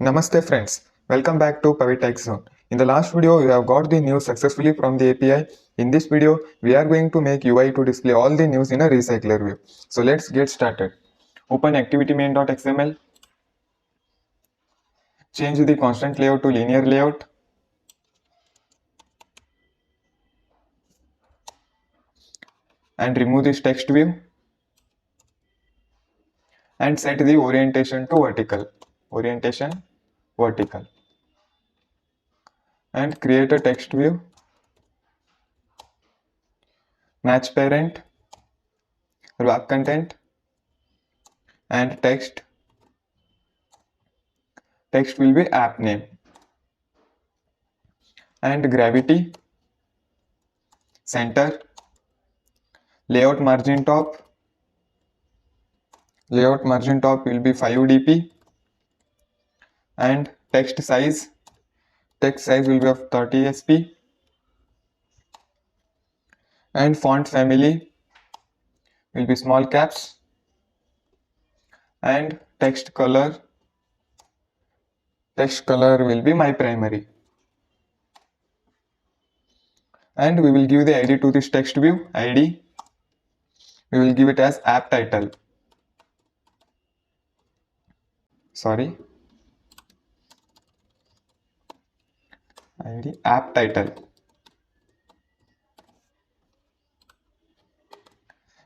Namaste friends, welcome back to Pavitech Zone. In the last video, we have got the news successfully from the API. In this video, we are going to make UI to display all the news in a recycler view. So let's get started. Open activity main.xml, change the constant layout to linear layout, and remove this text view, and set the orientation to vertical. Orientation vertical. And create a text view, match parent, wrap content, and text will be app name, and gravity, center, layout margin top will be 5 dp, and text size will be of 30 sp, and font family will be small caps, and text color will be my primary, and we will give the id to this text view. Id we will give it as app title, id app title.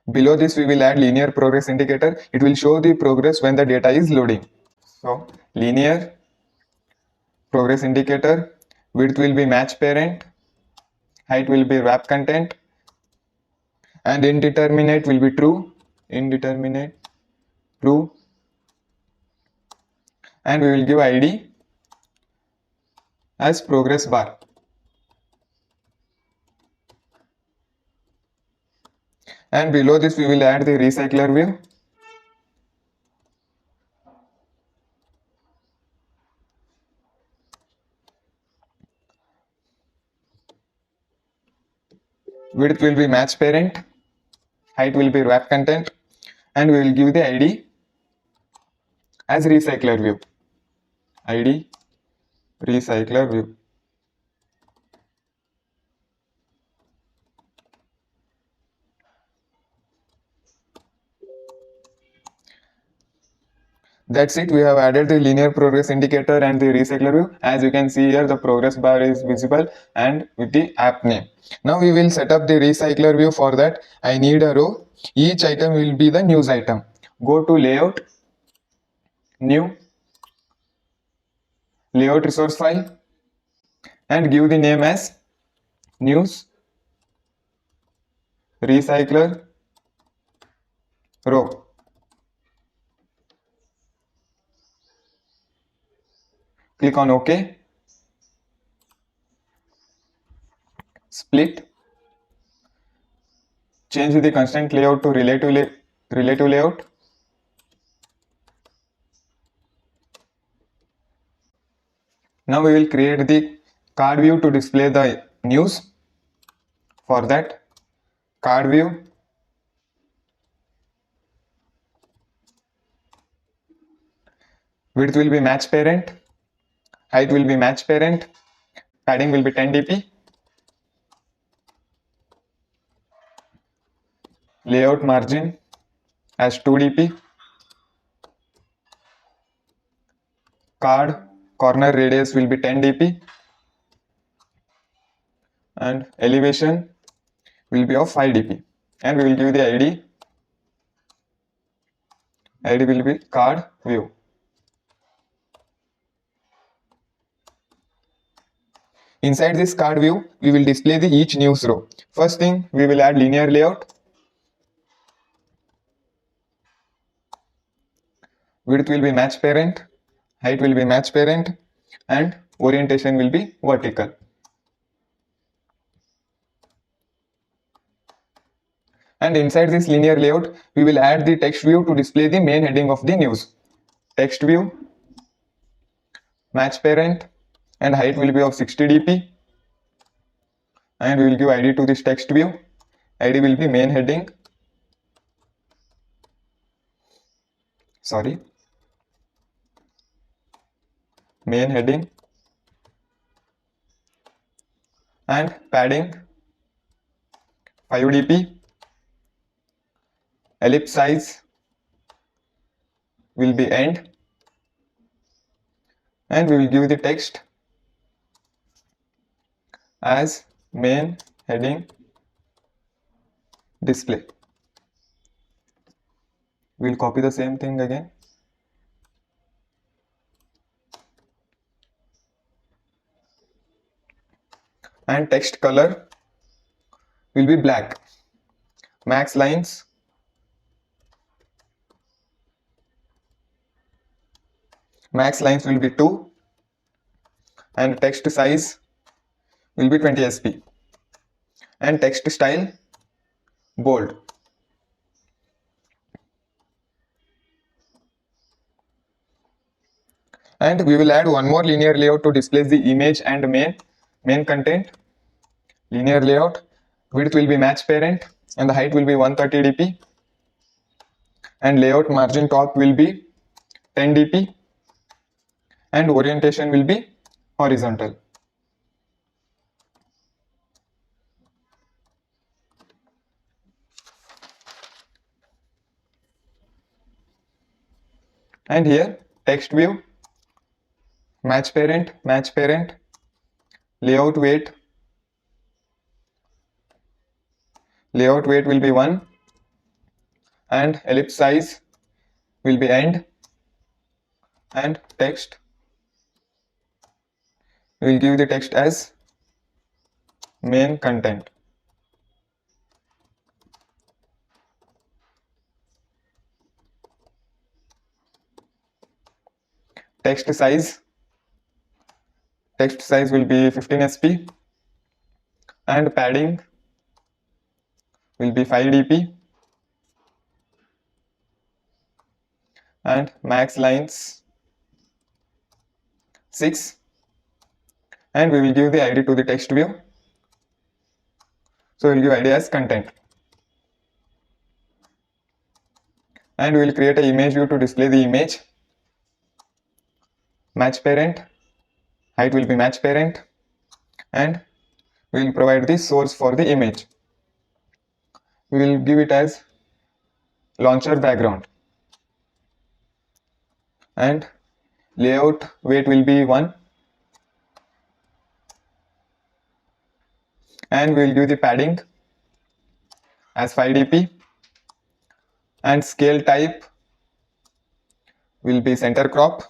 Below this, we will add linear progress indicator. It will show the progress when the data is loading. So linear progress indicator, width will be match parent, height will be wrap content, and indeterminate will be true, and we will give id as progress bar. And below this, we will add the recycler view. Width will be match parent, height will be wrap content, and we will give the id as recycler view. id recycler view. That's it. We have added the linear progress indicator and the recycler view. As you can see here, the progress bar is visible and with the app name. Now we will set up the recycler view. For that, I need a row. Each item will be the news item. Go to layout, new, layout resource file, and give the name as news recycler row. Click on OK. Split. Change the constant layout to relative layout. Now we will create the card view to display the news. For that, card view, width will be match parent, height will be match parent, padding will be 10 dp, layout margin as 2 dp, card corner radius will be 10 dp, and elevation will be of 5 dp, and we will give the id will be card view. Inside this card view, we will display the each news row. First thing, we will add linear layout. Width will be match parent, height will be match parent, and orientation will be vertical. And inside this linear layout, we will add the text view to display the main heading of the news. Text view, match parent, and height will be of 60 dp, and we will give id to this text view. Id will be main heading, main heading, and padding 5 dp, ellipse size will be end, and we will give the text as main heading display. We will copy the same thing again. And text color will be black. Max lines will be 2, and text size will be 20 sp, and text style bold. And we will add one more linear layout to display the image and main content. Linear layout, width will be match parent, and the height will be 130 dp, and layout margin top will be 10 dp, and orientation will be horizontal. And here text view, match parent, layout weight will be 1, and ellipse size will be end, and text, we will give the text as main content. Text size will be 15 sp, and padding will be 5 dp, and max lines 6, and we will give the id to the text view. So we will give id as content, and we will create an image view to display the image. Match parent, height will be match parent, and we will provide the source for the image. We will give it as launcher background, and layout weight will be 1, and we will give the padding as 5 dp, and scale type will be center crop,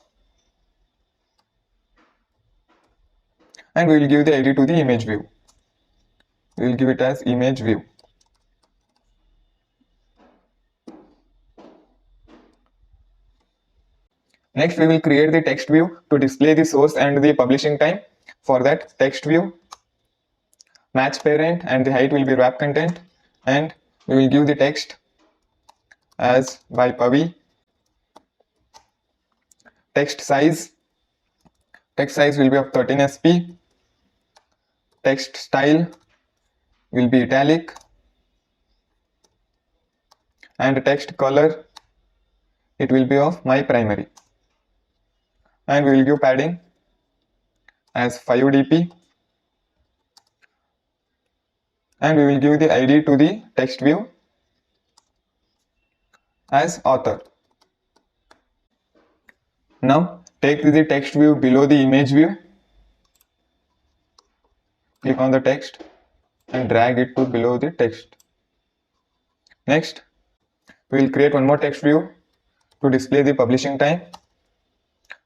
and we will give the id to the image view. We will give it as image view. Next, we will create the text view to display the source and the publishing time. For that, text view, match parent, and the height will be wrap content, and we will give the text as by Pavi. Text size will be of 13 sp. Text style will be italic, and text color, it will be of my primary, and we will give padding as 5 dp, and we will give the id to the text view as author. Now take the text view below the image view, click on the text and drag it to below the text. Next, we will create one more text view to display the publishing time.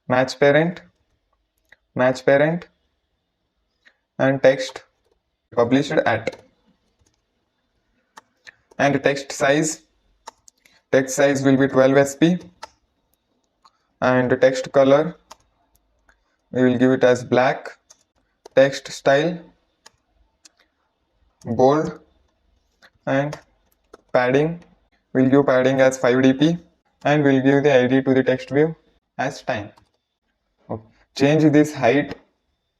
Match parent, and text published at, and text size will be 12 sp, and text color, we will give it as black. Text style bold, and padding, we will give padding as 5 dp, and we will give the id to the text view as time. Okay. Change this height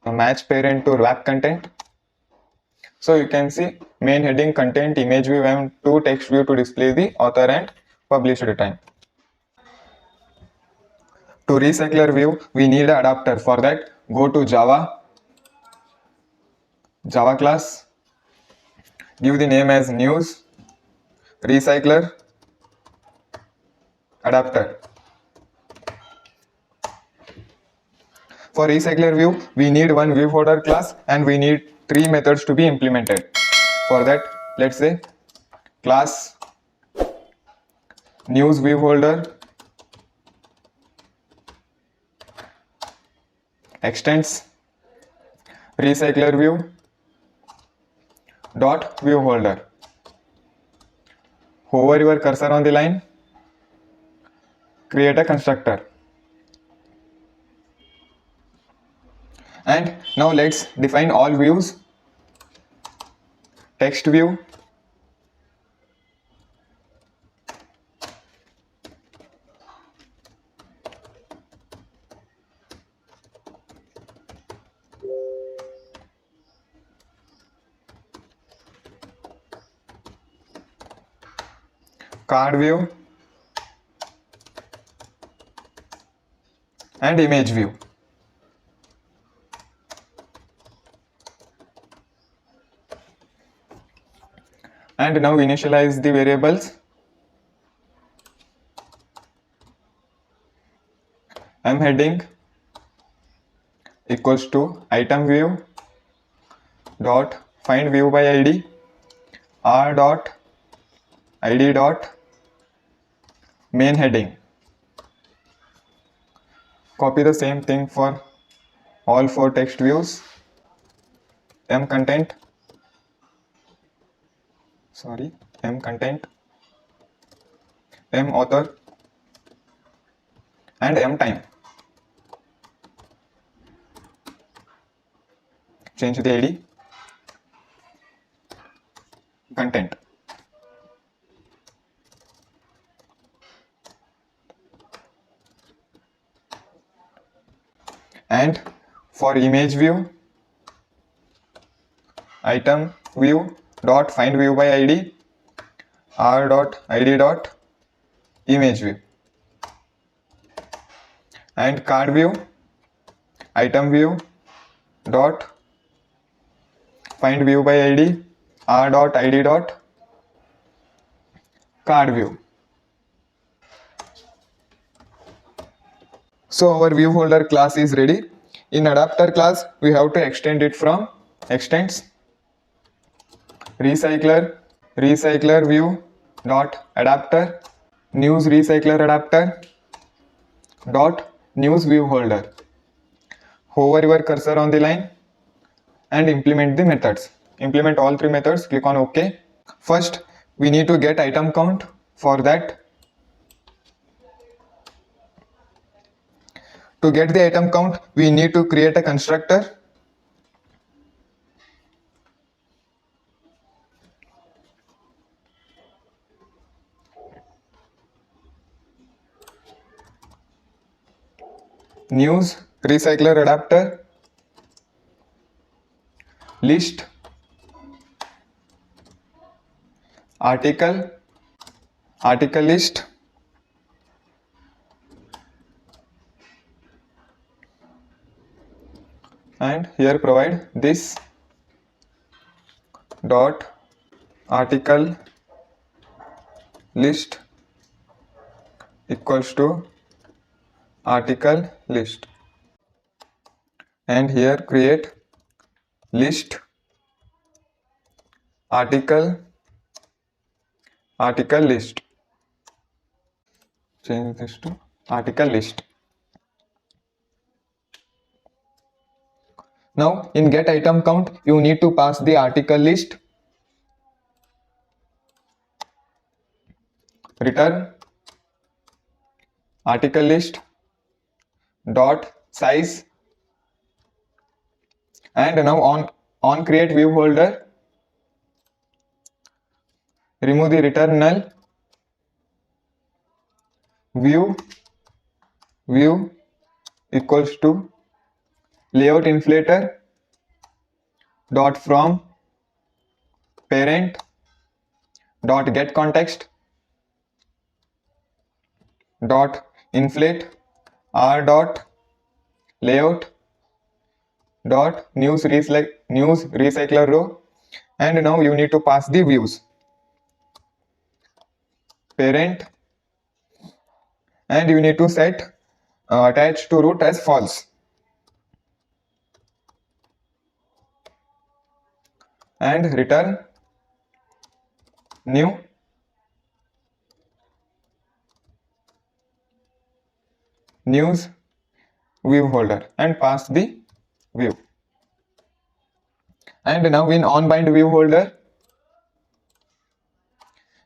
match parent to wrap content. So you can see main heading, content, image view, and 2 text view to display the author and published time. To recycler view, we need an adapter. For that, go to Java class, give the name as news recycler adapter. For recycler view, we need one view folder class and we need three methods to be implemented. For that, let's say class news view folder extends recycler view dot view folder. Hover your cursor on the line, create a constructor. And now let's define all views. Text view, card view, and image view. And now initialize the variables. M heading equals to item view dot find view by id r dot id dot main heading. Copy the same thing for all four text views. M content, M author, and M time. Change the id, content. And for image view, item view dot find view by id r dot id dot image view. And card view, item view dot find view by id r dot id dot card view. So our view folder class is ready. In adapter class, we have to extend it from extends recycler view dot adapter news recycler adapter dot news view holder. Hover your cursor on the line and implement the methods. Implement all three methods, click on OK. First, we need to get item count. For that, to get the item count, we need to create a constructor. News recycler adapter list article list and here provide this dot article list equals to article list, and here create list article list. Change this to article list. Now in get item count, you need to pass the article list, return article list dot size, and now on create view folder, remove the return null, view equals to layout inflator dot from parent dot get context dot inflate r dot layout dot news recycler row, and now you need to pass the views parent, and you need to set attach to root as false, and return new news view holder and pass the view. And now in onBind view holder,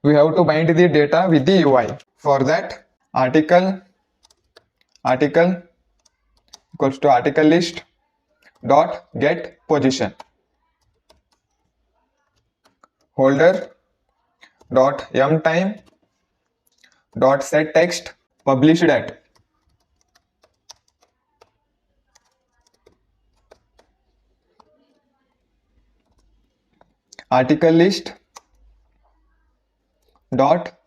we have to bind the data with the UI. For that, article equals to article list dot get position, holder dot mtime dot set text published at, article list dot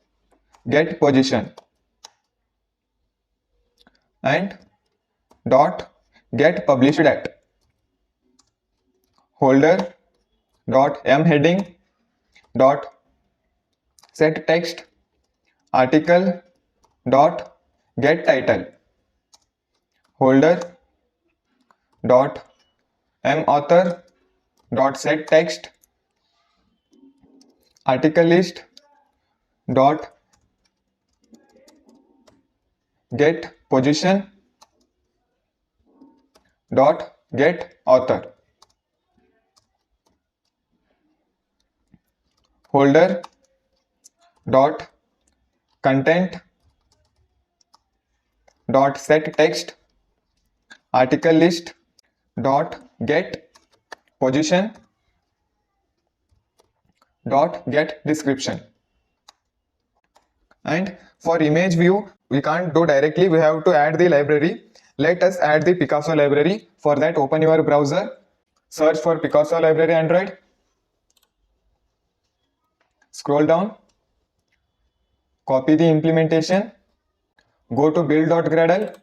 get position and dot get published at, holder dot m heading dot set text article dot get title, holder dot m author dot set text article list dot get position dot get author, holder dot content dot set text article list dot get position dot get description. And for image view, we can't do directly, we have to add the library. Let us add the Picasso library. For that, open your browser, search for Picasso library Android, scroll down, copy the implementation, go to build.gradle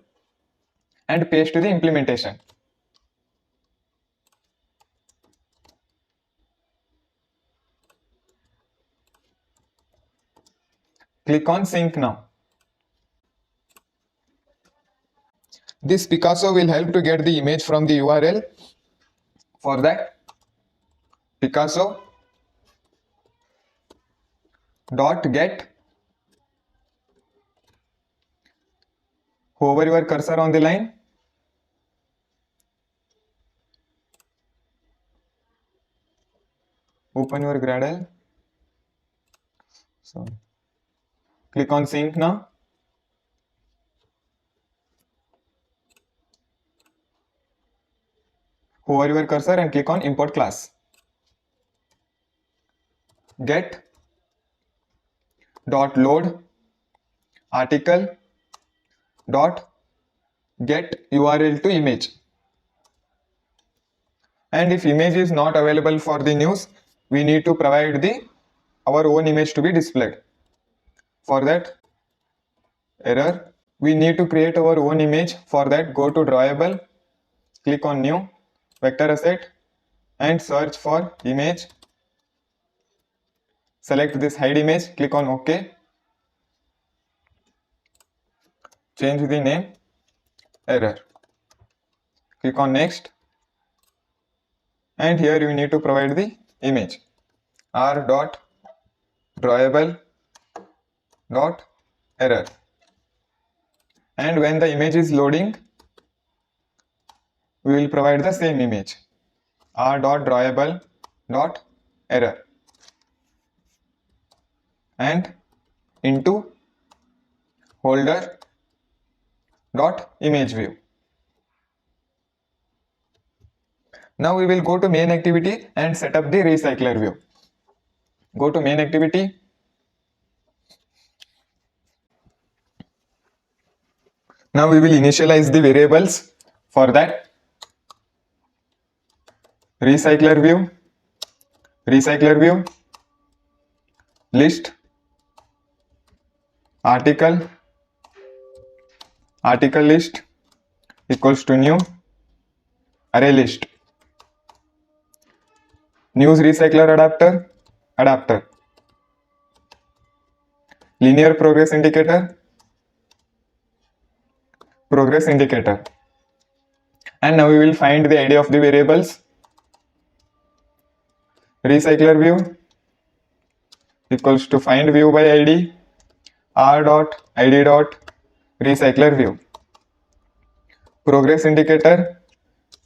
and paste the implementation. Click on sync now. This Picasso will help to get the image from the URL. For that, Picasso dot get, hover your cursor on the line, open your Gradle, so click on sync now. Hover your cursor and click on import class. Get dot load article dot get URL to image. And if image is not available for the news, we need to provide our own image to be displayed. For that, error, we need to create our own image. For that, go to drawable, click on new vector asset and search for image. Select this hide image, click on OK. Change the name, error. Click on next. And here you need to provide the image, r dot drawable dot error. And when the image is loading, we will provide the same image, r dot drawable dot error, and into holder dot image view. Now we will go to main activity and set up the recycler view. Go to main activity. Now we will initialize the variables. For that, recycler view list article list equals to new array list. News recycler adapter. Linear progress indicator. And now we will find the ID of the variables. Recycler view equals to find view by ID, r dot id dot recycler view. Progress indicator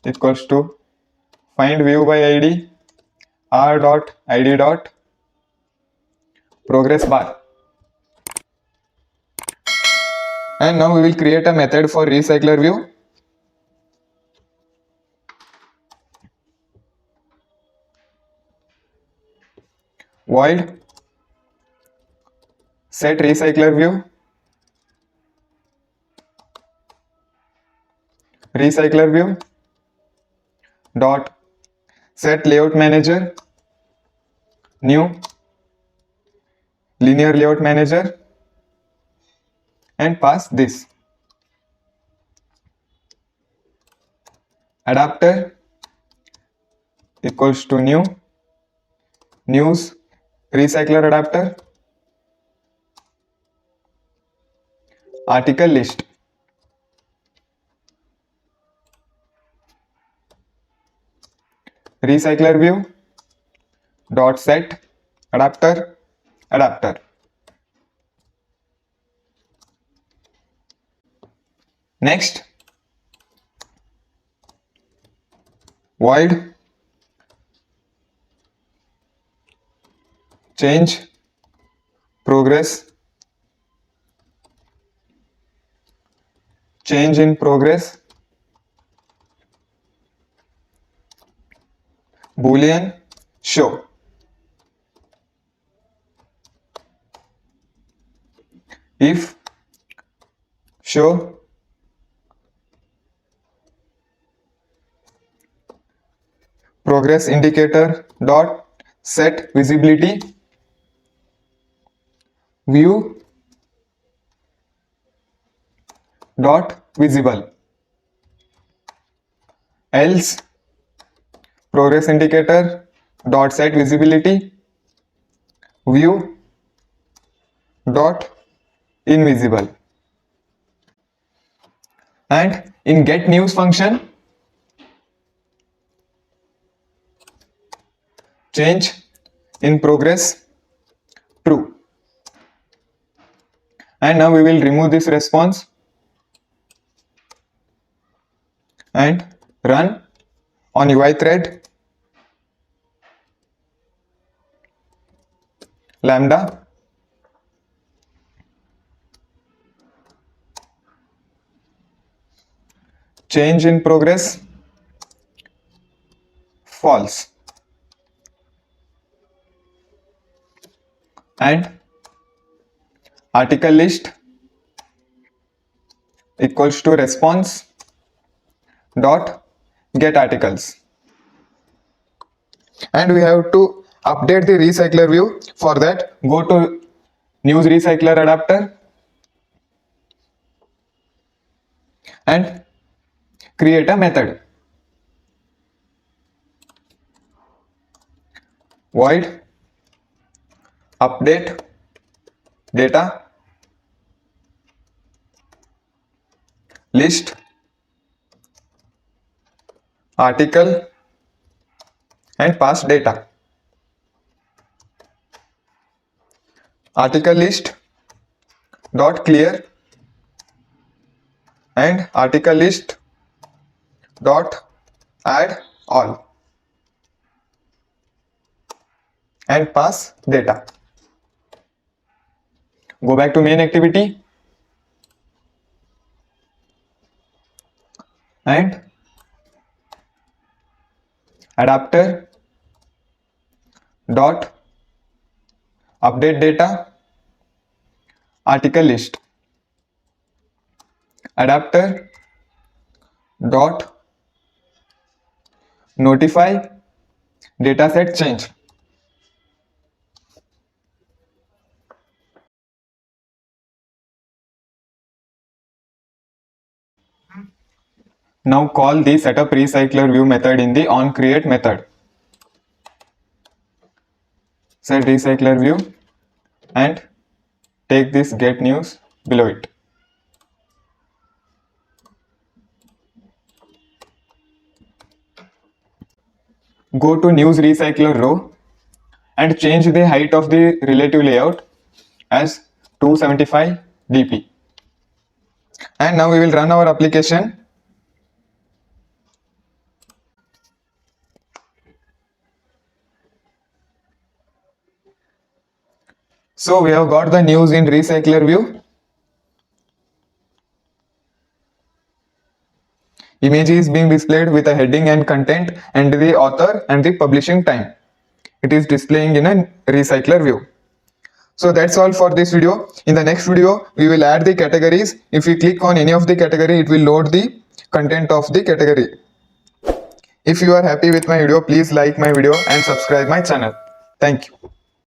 equals to find view by ID, r dot id dot progress bar. And now we will create a method for recycler view. Void set recycler view dot set layout manager new linear layout manager and pass this. Adapter equals to new news recycler adapter article list. Recycler view dot set adapter. Next, void change in progress boolean show. If show progress indicator dot set visibility view dot visible, else progress indicator dot set visibility view dot invisible. And in get news function, change in progress true. And now we will remove this response and run on UI thread lambda change in progress false and article list equals to response dot get articles. And we have to update the recycler view. For that, go to news recycler adapter and create a method. Void update data list article and pass data. Article list dot clear and article list dot add all and pass data. Go back to main activity and adapter dot update data article list adapter dot notify dataset change. Now call the setup recycler view method in the onCreate method. Set recycler view and take this get news below it. Go to news recycler row and change the height of the relative layout as 275 dp. And now we will run our application. So we have got the news in recycler view. Image is being displayed with a heading and content and the author and the publishing time. It is displaying in a recycler view. So that's all for this video. In the next video, we will add the categories. If we click on any of the category, it will load the content of the category. If you are happy with my video, please like my video and subscribe my channel. Thank you.